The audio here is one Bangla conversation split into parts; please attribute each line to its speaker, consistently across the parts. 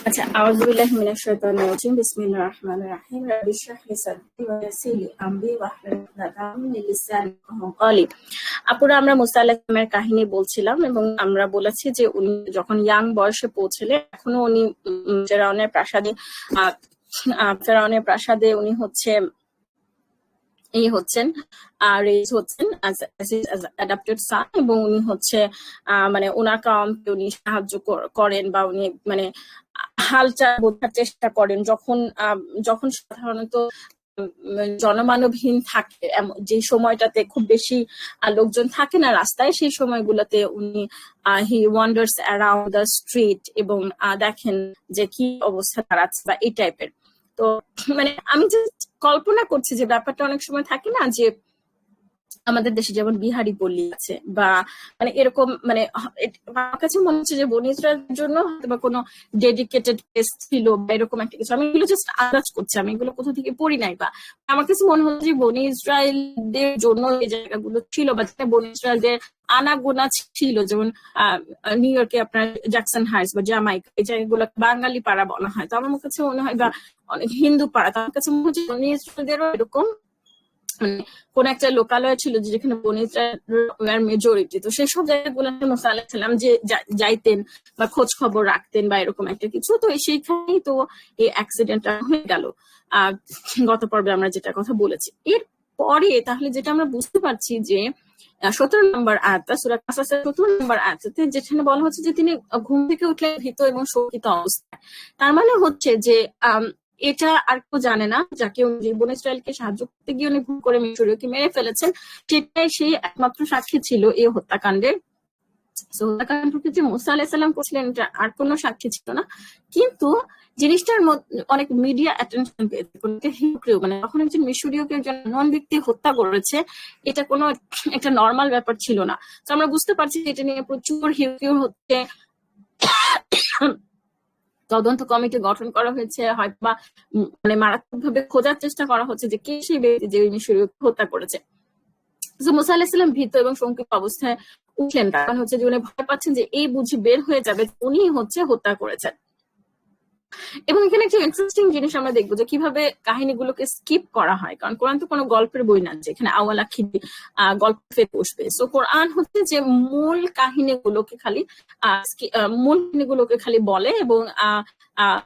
Speaker 1: আচ্ছা, আউযুবিল্লাহি মিনাশ শাইতানির রাজিম। বিসমিল্লাহির রহমানির রহিম। রাব্বি ইশরাহ লি সাদরি ওয়া ইয়াসসির লি আমরি ওয়াহলুল উকদাতাম মিন লিসানি ইয়াফকাহু কওলি। আপুরা, আমরা মুসা আলাইহিস সালামের কাহিনী বলছিলাম এবং আমরা বলেছি যে উনি যখন ইয়াং বয়সে পৌঁছলেন, এখনো উনি ফেরাউনের প্রাসাদে উনি হচ্ছেন রেজ হচ্ছেন অ্যাজ অ্যাডাপ্টেড সান, এবং উনি হচ্ছে মানে ওনার কাউমকে উনি সাহায্য করেন বা উনি মানে হালচাল বোঝার চেষ্টা করেন যখন সাধারণত জনমানবহীন থাকে, যে সময়টাতে খুব বেশি লোকজন থাকে না রাস্তায়, সেই সময়গুলোতে উনি হি ওয়ান্ডার্স অ্যারাউন্ড দ্য স্ট্রিট এবং দেখেন যে কি অবস্থা দাঁড়াচ্ছে বা এই টাইপের। তো মানে আমি জাস্ট কল্পনা করছি যে ব্যাপারটা অনেক সময় থাকে না যে আমাদের দেশে যেমন বিহারি পল্লী আছে বা মানে এরকম, মানে আমার কাছে মনে হচ্ছে যে বনি ইসরায়েলের জন্য হয়তো কোনো ডেডিকেটেড প্লেস ছিল বা এরকম একটা কিছু। আমি এগুলো জাস্ট আন্দাজ করছি, আমি এগুলো কোথা থেকে পড়ি নাই, বা আমার কাছে মনে হচ্ছে যে বনি ইসরায়েলদের জন্য এই জায়গাগুলো ছিল বা বনি ইসরায়েলদের আনাগোনা ছিল, যেমন নিউ ইয়র্কে আপনার জ্যাকসন হাইটস বা জামাইকা, এই জায়গাগুলো বাঙালি পাড়া বলা হয়। তো আমার কাছে মনে হয়, বা অনেক হিন্দু পাড়া, তো আমার কাছে মনে হচ্ছে বনি ইসরায়েলদেরও এরকম কোন একটা লোকালয় ছিল যেখানে বনি ইসরায়েলের মেজরিটি। তো সেই সব জায়গাগুলোতে মুসা আলাইহিস সালাম যে যাইতেন বা খোঁজ খবর রাখতেন বা এরকম একটা কিছু, তো সেইখানেই তো এই অ্যাক্সিডেন্টটা হয়ে গেল। গত পর্বে আমরা যেটা কথা বলেছি, এর পরে তাহলে যেটা আমরা বুঝতে পারছি যে 17 নম্বর আয়াতটা সূরা কাসাসের 17 নম্বর আয়াতে যেখানে বলা হচ্ছে যে তিনি ঘুম থেকে উঠলে ভীত এবং শঙ্কিত অবস্থায়। তার মানে হচ্ছে যে এটা আর কেউ জানে না, যাকে উনি বনি ইসরায়েলকে সাহায্য করতে গিয়ে উনি ভুল করে মিশরীয়কে মেরে ফেলেছেন, সেটাই সেই একমাত্র সাক্ষী ছিল এই হত্যাকাণ্ডের। হত্যাকাণ্ডটি যে মুসা আলাইহিস সালাম করছিলেন এটা আর কোনো সাক্ষী ছিল না, কিন্তু জিনিসটার অনেক মিডিয়া অ্যাটেনশন পেয়েছে। মানে তখন একজন মিশরীয়কে একজন নন ব্যক্তি হত্যা করেছে, এটা কোনো একটা নর্মাল ব্যাপার ছিল না। তো আমরা বুঝতে পারছি এটা নিয়ে প্রচুর হিউকিউ হচ্ছে, তদন্ত কমিটি গঠন করা হয়েছে, হয়তো বা মানে মারাত্মকভাবে খোঁজার চেষ্টা করা হচ্ছে যে কে সেই ব্যক্তি যে মিশরীয়কে হত্যা করেছে। মুসা আলাইহিস সালাম ভীত এবং শঙ্কিত অবস্থায় উঠলেন, কারণ হচ্ছে যে উনি ভয় পাচ্ছেন যে এই বুঝি বের হয়ে যাবে উনি হচ্ছে হত্যা করেছেন। এবং এখানে একটা ইন্টারেস্টিং জিনিস আমরা দেখবো যে কিভাবে কাহিনীগুলোকে স্কিপ করা হয়, কারণ কোরআন তো কোনো গল্পের বই না যে এখানে আওয়াল আখির গল্প ফের বসবে। সো কোরআন হচ্ছে যে মূল কাহিনীগুলোকে খালি বলে এবং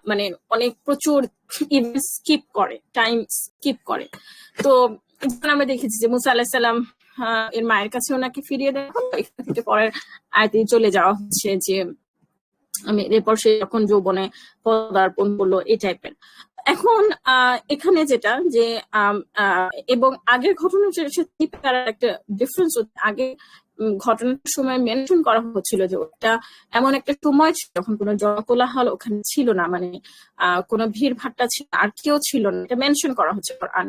Speaker 1: মানে অনেক প্রচুর ইভেন্ট স্কিপ করে, টাইম স্কিপ করে। তো আমরা দেখেছি যে মুসা আলাইহিস সালাম এর মায়ের কাছে ওনাকে ফিরিয়ে দেওয়া হলো, এখান থেকে পরের আয়াতে চলে যাওয়া হচ্ছে যে এরপর সে যখন যৌবনে পদার্পণ করলো, এই টাইপের। এখন এখানে যেটা যে এবং আগের ঘটনার সাথে একটা ডিফারেন্স হচ্ছে, আগে ঘটনার সময় মেনশন করা হচ্ছিল যে ওটা এমন একটা সময় ছিল যখন কোনো জনকোলাহল ওখানে ছিল না, মানে কোনো ভিড় ভাট্টা ছিল আর কেউ ছিল না, এটা মেনশন করা হচ্ছে কোরআন।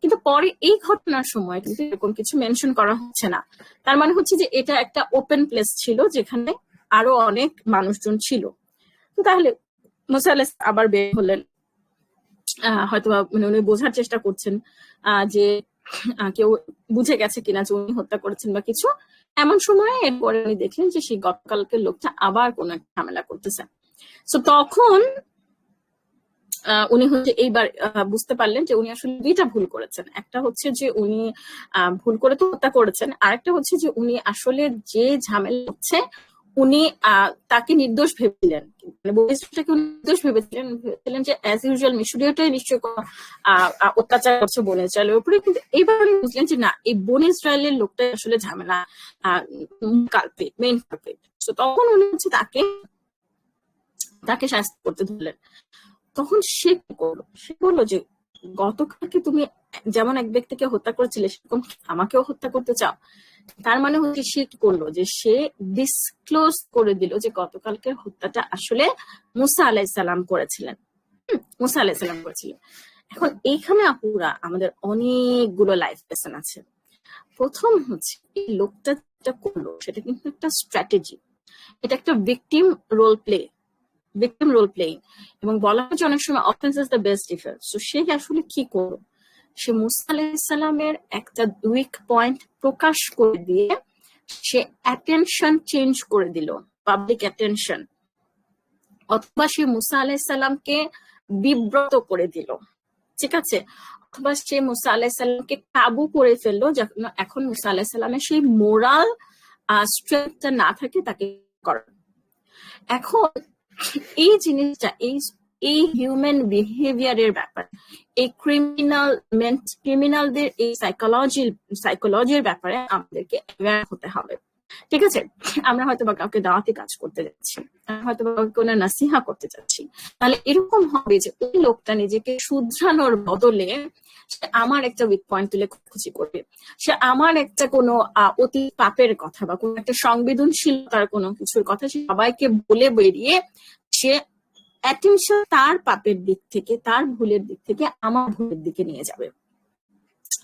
Speaker 1: কিন্তু পরে এই ঘটনার সময় কিন্তু এরকম কিছু মেনশন করা হচ্ছে না। তার মানে হচ্ছে যে এটা একটা ওপেন প্লেস ছিল যেখানে আরো অনেক মানুষজন ছিল। তো তাহলে মুসা আলাইহিস আবার বের হলেন, হয়তো মানে উনি বোঝার চেষ্টা করছেন যে কেউ বুঝে গেছে কিনা যে উনি হত্যা করেছেন বা কিছু। এমন সময় এরপরে উনি দেখলেন যে সেই গতকালকের লোকটা আবার কোন একটা ঝামেলা করতেছে। তো তখন উনি হচ্ছে এইবার বুঝতে পারলেন যে উনি আসলে দুইটা ভুল করেছেন। একটা হচ্ছে যে উনি ভুল করে তো হত্যা করেছেন, আরেকটা হচ্ছে যে উনি আসলে যে ঝামেলা হচ্ছে উনি তাকে নির্দোষ ভেবেছিলেন, মানে বনিসটাকে নির্দোষ ভেবেছিলেন যে অ্যাজ ইউজুয়াল মিশরীয়টাই নিশ্চয়ই কোনো অত্যাচার করছে বনি ইসরায়েলের উপরে। কিন্তু এইবার উনি বুঝলেন যে না, এই বনি ইসরায়েলের লোকটাই আসলে ঝামেলা কালপ্রিট, মেইন কালপ্রিট। তো তখন উনি হচ্ছে তাকে শাস্তি করতে ধরলেন। তখন সে বললো যে গতকালকে তুমি যেমন এক ব্যক্তিকে হত্যা করেছিলে সেরকম আমাকেও হত্যা করতে চাও। তার মানে হচ্ছে সে কি করলো যে সে ডিসক্লোজ করে দিল যে গতকালকের হত্যাটা আসলে মুসা আলাইহিস সালাম করেছিলেন। মুসা আলাইহিস সালাম করেছিলেন। এখন এইখানে আপুরা আমাদের অনেকগুলো লাইফ লেসন আছে। প্রথম হচ্ছে এই লোকটা যেটা করলো সেটা কিন্তু একটা স্ট্র্যাটেজি, এটা একটা ভিকটিম রোল প্লেইং, এবং বলা হচ্ছে অনেক সময় offence is the best defence. তো সে আসলে কি করলো, সে মুসা আলাইহিস সালামের একটা উইক পয়েন্ট প্রকাশ করে দিয়ে সে অ্যাটেনশন চেঞ্জ করে দিল, পাবলিক অ্যাটেনশন। অথবা সে মুসা আলাইসাল্লামকে বিব্রত করে দিল, ঠিক আছে, অথবা সে মুসা আলাইসাল্লামকে কাবু করে ফেললো, যখন এখন মুসা আলাইসাল্লামের সেই মোরাল স্ট্রেংথটা না থাকে তাকে করার। এখন এই জিনিসটা, এই হিউম্যান বিহেভিয়ারের ব্যাপার, এই ক্রিমিনালদের এই সাইকোলজির ব্যাপারে আমাদেরকে অ্যাওয়্যার হতে হবে, ঠিক আছে। আমরা হয়তো বা কাউকে দাওয়াতি কাজ করতে যাচ্ছি, হয়তো বা কোনো নাসিহা করতে যাচ্ছি, তাহলে এরকম হবে যে ওই লোকটা নিজেকে শুধরানোর বদলে সে আমার একটা উইক পয়েন্ট তুলে খুঁজি করবে, সে আমার একটা কোনো অতি পাপের কথা বা কোনো একটা সংবেদনশীলতার কোনো কিছুর কথা সে সবাইকে বলে বেরিয়ে সে অ্যাটেনশন তার পাপের দিক থেকে, তার ভুলের দিক থেকে আমার ভুলের দিকে নিয়ে যাবে,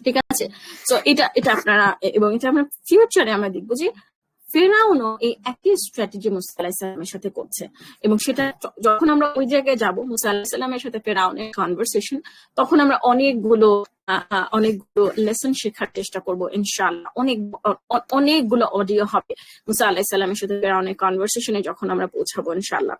Speaker 1: ঠিক আছে। তো এটা আপনারা, এবং এটা আমরা ফিউচারে আমরা দেখবো যে ফেরাউনও এই একই স্ট্র্যাটেজি মুসা আলাইহিসসালামের সাথে করছে, এবং সেটা যখন আমরা ওই জায়গায় যাব মুসা আলাইহিসসালামের সাথে ফেরাউনের কনভারসেশন, তখন আমরা অনেকগুলো লেসন শেখার চেষ্টা করব ইনশাআল্লাহ। অনেকগুলো অডিও হবে মুসা আলাইহিসসালামের সাথে ফেরাউনের কনভারসেশনে যখন আমরা পৌঁছাবো ইনশাআল্লাহ।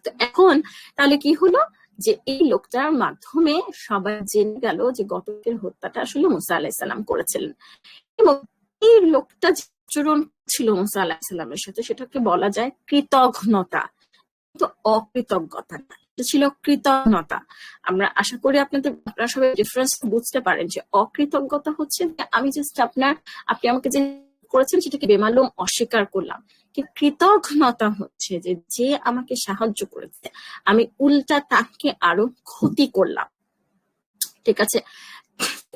Speaker 1: তো এখন তাহলে কি হলো যে এই লোকটার মাধ্যমে সবাই জেনে গেল যে গতকের হত্যাটা আসলে মুসা আলাইহিসসালাম করেছিলেন, এবং এই লোকটা যে আচরণ ছিল মুসা আলাইহিসসালামের সাথে সেটাকে বলা যায় কৃতঘ্নতা, কিন্তু অকৃতজ্ঞতা না, এটা ছিল কৃতজ্ঞতা। আমরা আশা করি আপনারা সবাই ডিফারেন্স বুঝতে পারেন যে অকৃতজ্ঞতা হচ্ছে আমি জাস্ট আপনি আমাকে যে করেছেন সেটাকে বেমালুম অস্বীকার করলাম, কিন্তু কৃতজ্ঞতা হচ্ছে যে আমাকে সাহায্য করেছে আমি উল্টা তাকে আরো ক্ষতি করলাম, ঠিক আছে।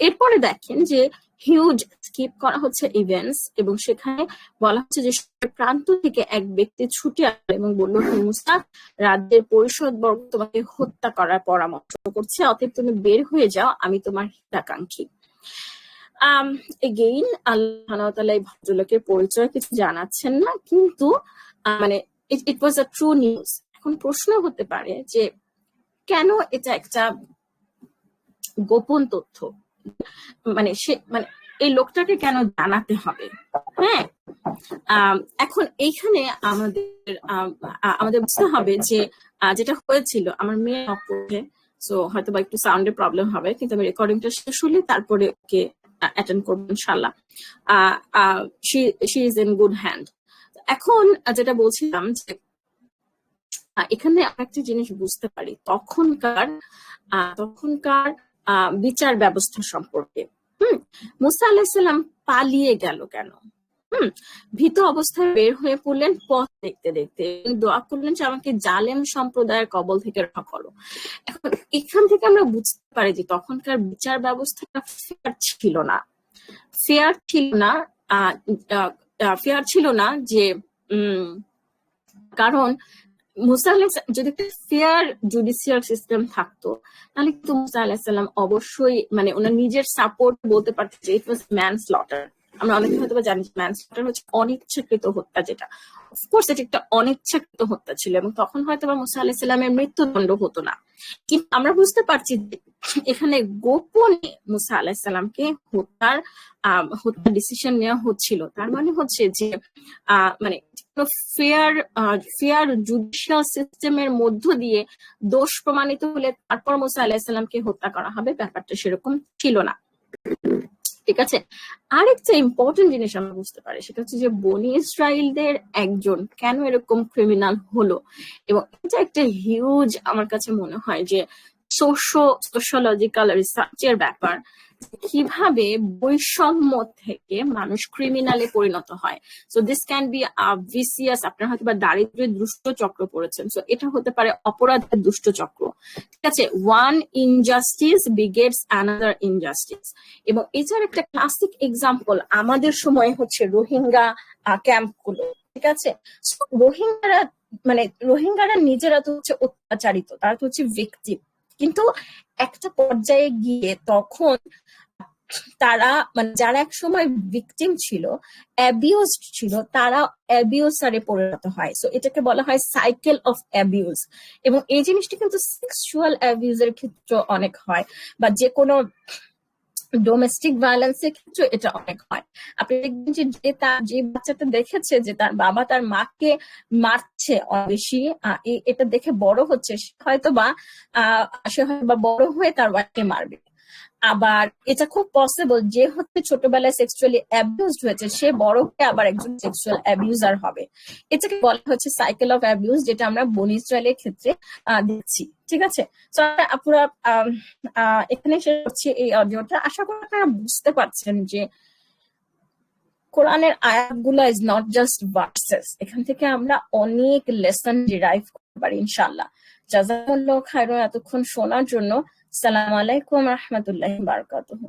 Speaker 1: এরপরে দেখেন যে হিউজ স্কিপ করা হচ্ছে ইভেন্টস, এবং সেখানে বলা হচ্ছে যে প্রান্ত থেকে এক ব্যক্তি ছুটে আসলো এবং বলল, হে মুসা, রাজ্যের পরিষদ বর্গ তোমাকে হত্যা করার পরামর্শ করছে, অতএব তুমি বের হয়ে যাও, আমি তোমার হিতাকাঙ্ক্ষী। এগেইন আল্লাহ সুবহানাহু ওয়া তাআলা এই ভদ্রলোকের পরিচয় কিছু জানাচ্ছেন না, কিন্তু মানে ইট ওয়াজ আ ট্রু নিউজ। এখন প্রশ্ন হতে পারে যে কেন এটা একটা গোপন তথ্য, মানে এই লোকটাকে কেন জানাতে হবে? হ্যাঁ, এখন এইখানে আমাদের বুঝতে হবে যে যেটা হয়েছিল, আমার মেয়ে অপরে, সো হয়তো বা একটু সাউন্ডের প্রবলেম হবে, কিন্তু আমি রেকর্ডিংটা শেষ হলে তারপরে ওকে অ্যাটেন্ড করবো ইনশাআল্লাহ। She is in good hand. এখন যেটা বলছিলাম যে এখানে একটা জিনিস বুঝতে পারি তখনকার বিচার ব্যবস্থা সম্পর্কে। মুসা আলাইহিস সালাম পালিয়ে গেল কেন? ভীত অবস্থায় বের হয়ে পড়লেন পথ দেখতে দেখতে, দোয়া করলেন যে আমাকে জালেম সম্প্রদায়ের কবল থেকে রক্ষা করো। এখন এখান থেকে আমরা বুঝতে পারি যে তখনকার বিচার ব্যবস্থাটা ফেয়ার ছিল না, ফেয়ার ছিল না যে কারণ মুসা আলাইহিস যদি ফেয়ার জুডিশিয়াল সিস্টেম থাকতো তাহলে কিন্তু মুসা আলাইহিস সালাম অবশ্যই মানে ওনার নিজের সাপোর্ট বলতে পারতেন যে ইট ওয়াজ ম্যানস্লটার। আমরা অনেকে হয়তো জানি ম্যানস্লটার হচ্ছে অনিচ্ছাকৃত হত্যা, যেটা অফকোর্স এটা একটা অনিচ্ছাকৃত হত্যা ছিল, এবং তখন হয়তো বা মুসা আলাইহিস সালামের মৃত্যুদণ্ড হতো না। কিন্তু আমরা বুঝতে পারছি এখানে গোপনে মুসা আলাইহিস সালামকে হত্যার ডিসিশন নেওয়া হচ্ছিল। তার মানে হচ্ছে যে মানে ফেয়ার জুডিশিয়াল সিস্টেমের মধ্য দিয়ে দোষ প্রমাণিত হলে তারপর মুসা আলাইহিস সালামকে হত্যা করা হবে, ব্যাপারটা সেরকম ছিল না, ঠিক আছে। আরেকটা ইম্পর্টেন্ট জিনিস আমরা বুঝতে পারি, সেটা হচ্ছে যে বনি ইসরাইলদের একজন কেন এরকম ক্রিমিনাল হলো, এবং এটা একটা হিউজ আমার কাছে মনে হয় যে সোশিওলজিক্যাল রিসার্চের ব্যাপার, কিভাবে বৈষম্য থেকে মানুষ ক্রিমিনালে পরিণত হয়। So this can be vicious, আপনার হয়তো বা দারিদ্র্যের দুষ্ট চক্র পড়েছেন, সো এটা হতে পারে অপরাধের দুষ্ট চক্র, ঠিক আছে। One injustice begets another injustice, এবং এটার একটা ক্লাসিক এক্সাম্পল আমাদের সময় হচ্ছে রোহিঙ্গা ক্যাম্পগুলো, ঠিক আছে। রোহিঙ্গারা নিজেরা তো হচ্ছে অত্যাচারিত, তারা তো হচ্ছে ভিকটিম, কিন্তু একটা পর্যায়ে গিয়ে তখন তারা মানে যারা এক সময় ভিকটিম ছিল, অ্যাবিউজড ছিল, তারা অ্যাবিউজারে পরিণত হয়। সো এটাকে বলা হয় সাইকেল অফ অ্যাবিউজ, এবং এই জিনিসটা কিন্তু সেক্সুয়াল অ্যাবিউজের ক্ষেত্রে অনেক হয়, বা যে কোনো ডোমেস্টিক ভায়োলেন্সের ক্ষেত্রে এটা অনেক হয়। আপনি দেখবেন যে বাচ্চাটা দেখেছে যে তার বাবা তার মাকে মারছে অনেক বেশি, এটা দেখে বড় হচ্ছে, সে হয়তো বা বড় হয়ে তার ওয়াইফকে মারবে। আবার এটা খুব পসিবল যে হচ্ছে ছোটবেলায় সেক্সুয়ালি অ্যাবিউজড হয়েছে, সে বড় হয়ে আবার একজন সেক্সুয়াল অ্যাবিউজার হবে। এটাকে বলা হচ্ছে সাইকেল অফ অ্যাবিউজ, যেটা আমরা বনি ইসরায়েলের ক্ষেত্রে দেখছি। ঠিক আছে, তো আপুরা এখানে শেষ করছি এই অডিওটা। আশা করি আপনারা বুঝতে পারছেন যে কোরআনের আয়াতগুলো ইজ নট জাস্ট ভার্সেস, এখান থেকে আমরা অনেক লেসন ডিরাইভ করতে পারি ইনশাআল্লাহ। জাযাকুমুল্লাহু খায়রান এতক্ষণ শোনার জন্য। আসসালামু আলাইকুম ওয়া রাহমাতুল্লাহি ওয়া বারাকাতুহু।